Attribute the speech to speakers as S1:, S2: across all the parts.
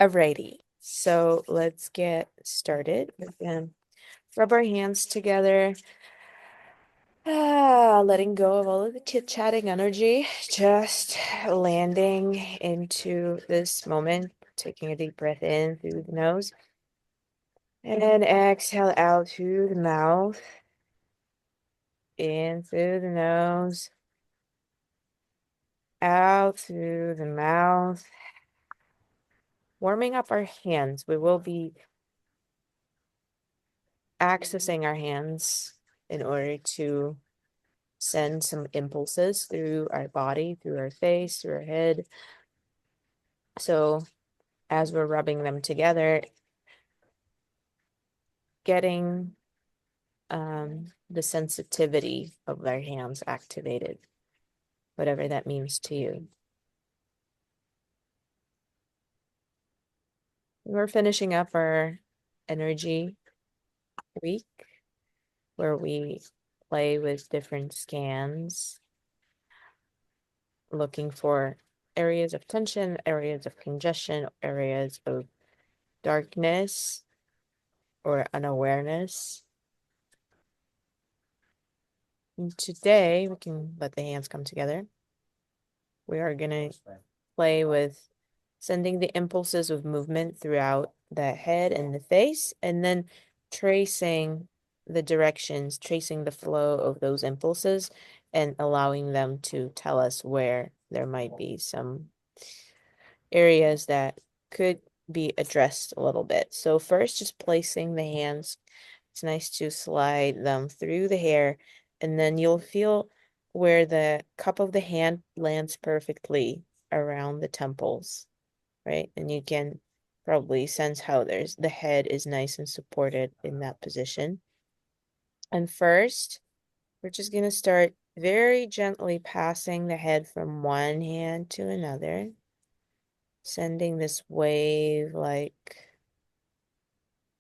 S1: Alrighty, so let's get started. We're gonna rub our hands together. Letting go of all of the chit-chatting energy, just landing into this moment, taking a deep breath in through the nose and exhale out through the mouth, in through the nose, out through the mouth. Warming up our hands. We will be accessing our hands in order to send some impulses through our body, through our face, through our head. So as we're rubbing them together, getting the sensitivity of our hands activated, whatever that means to you. We're finishing up our energy week where we play with different scans, looking for areas of tension, areas of congestion, areas of darkness or unawareness. And today, we can let the hands come together. We are going to play with sending the impulses of movement throughout the head and the face, and then tracing the directions, tracing the flow of those impulses, and allowing them to tell us where there might be some areas that could be addressed a little bit. So first, just placing the hands. It's nice to slide them through the hair, and then you'll feel where the cup of the hand lands perfectly around the temples, right? And you can probably sense how the head is nice and supported in that position. And first, we're just going to start very gently passing the head from one hand to another, sending this wave-like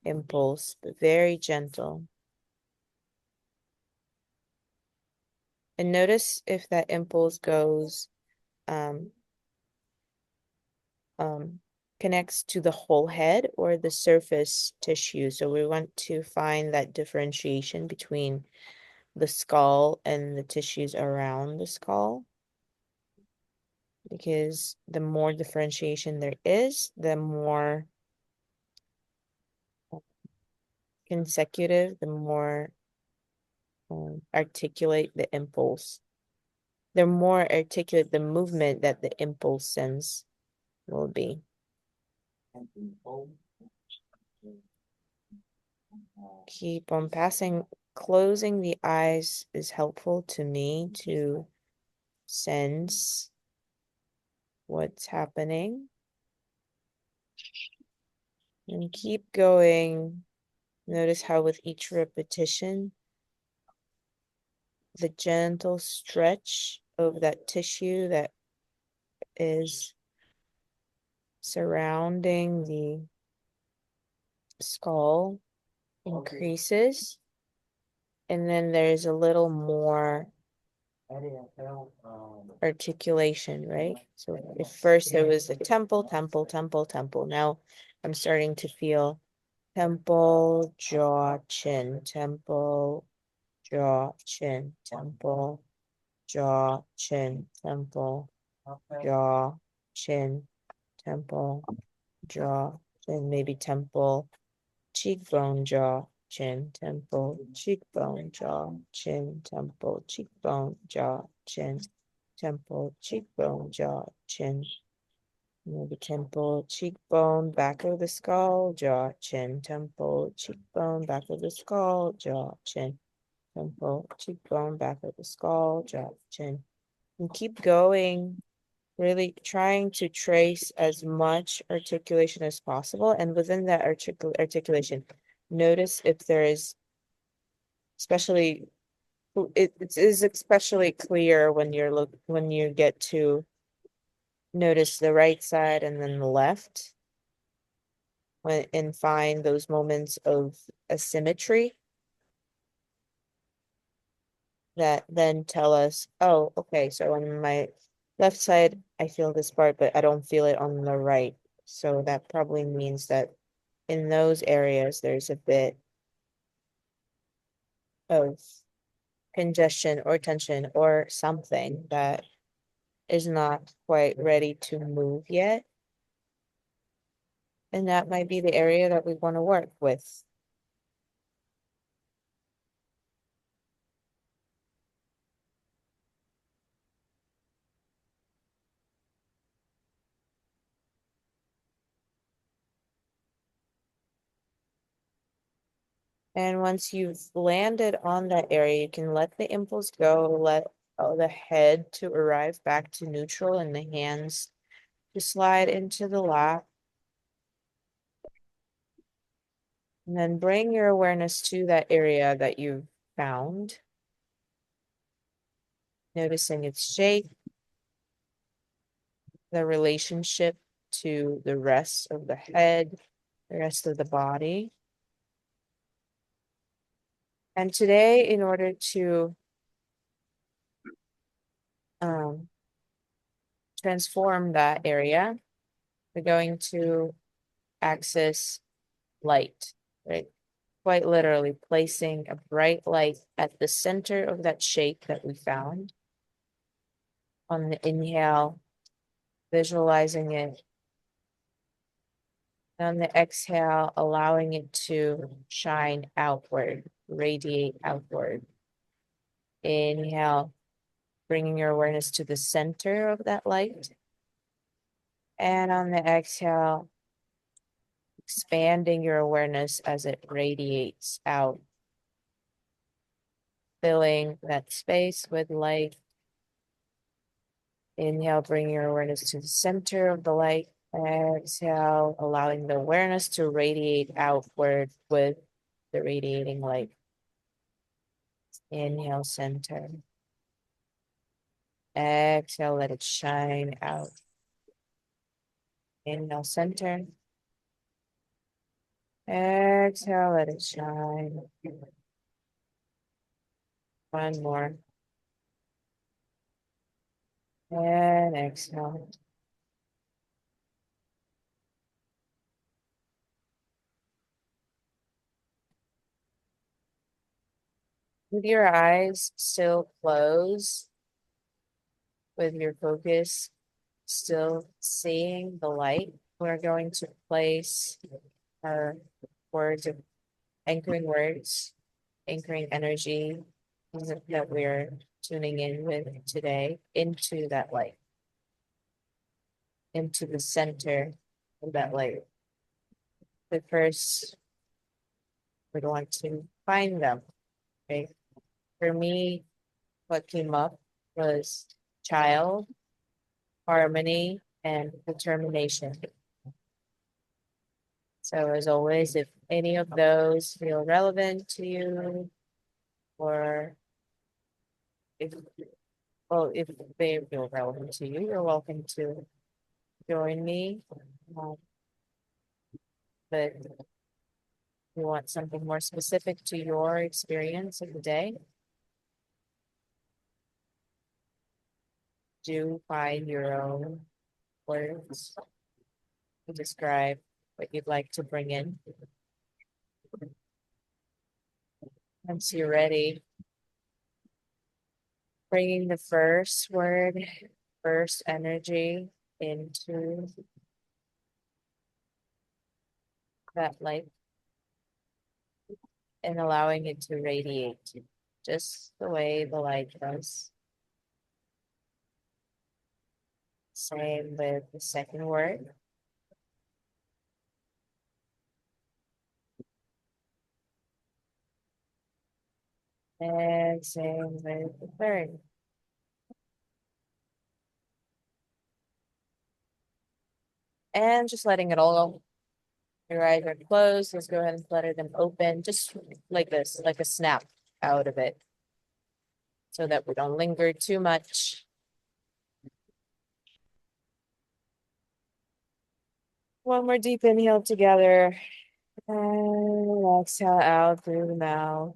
S1: impulse, but very gentle. And notice if that impulse goes, um, connects to the whole head or the surface tissue. So we want to find that differentiation between the skull and the tissues around the skull. Because the more differentiation there is, the more consecutive, the more articulate the impulse. The more articulate the movement that the impulse sends will be. Keep on passing. Closing the eyes is helpful to me to sense what's happening. And keep going. Notice how with each repetition, the gentle stretch of that tissue that is surrounding the skull increases. And then there's a little more articulation, right? So at first there was the temple, temple, temple, temple. Now I'm starting to feel temple, jaw, chin, temple, jaw, chin, temple, jaw, chin, temple, jaw, chin, temple, jaw, chin, maybe temple, cheekbone, jaw, chin, temple, cheekbone, jaw, chin, temple, cheekbone, jaw, chin, temple, cheekbone, jaw, chin, maybe temple, cheekbone, back of the skull, jaw, chin, temple, cheekbone, back of the skull, jaw, chin, temple, cheekbone, back of the skull, jaw, chin. And keep going, really trying to trace as much articulation as possible. And within that articulation, notice if there is, especially, it is especially clear when when you get to notice the right side and then the left, and find those moments of asymmetry that then tell us, oh, okay, so on my left side, I feel this part, but I don't feel it on the right. So that probably means that in those areas, there's a bit of congestion or tension or something that is not quite ready to move yet. And that might be the area that we want to work with. And once you've landed on that area, you can let the impulse go, let the head to arrive back to neutral and the hands to slide into the lap. And then bring your awareness to that area that you've found, noticing its shape, the relationship to the rest of the head, the rest of the body. And today, in order to transform that area, we're going to access light, right? Quite literally placing a bright light at the center of that shape that we found. On the inhale, visualizing it. On the exhale, allowing it to shine outward, radiate outward. Inhale, bringing your awareness to the center of that light. And on the exhale, expanding your awareness as it radiates out, filling that space with light. Inhale, bring your awareness to the center of the light. Exhale, allowing the awareness to radiate outward with the radiating light. Inhale, center. Exhale, let it shine out. Inhale, center. Exhale, let it shine. One more. And exhale. With your eyes still closed, with your focus still seeing the light, we're going to place our words of anchoring words, anchoring energy that we're tuning in with today into that light, into the center of that light. But first, we're going to find them. Okay. For me, what came up was child, harmony, and determination. So as always, if any of those feel relevant to you, or if if they feel relevant to you, you're welcome to join me. But if you want something more specific to your experience of the day, do find your own words to describe what you'd like to bring in. Once you're ready, bringing the first word, first energy into that light and allowing it to radiate just the way the light does. Same with the second word. And same with the third. And just letting it all go. Your eyes are closed. Let's go ahead and flutter them open, just like this, like a snap out of it, so that we don't linger too much. One more deep inhale together. And exhale out through the mouth.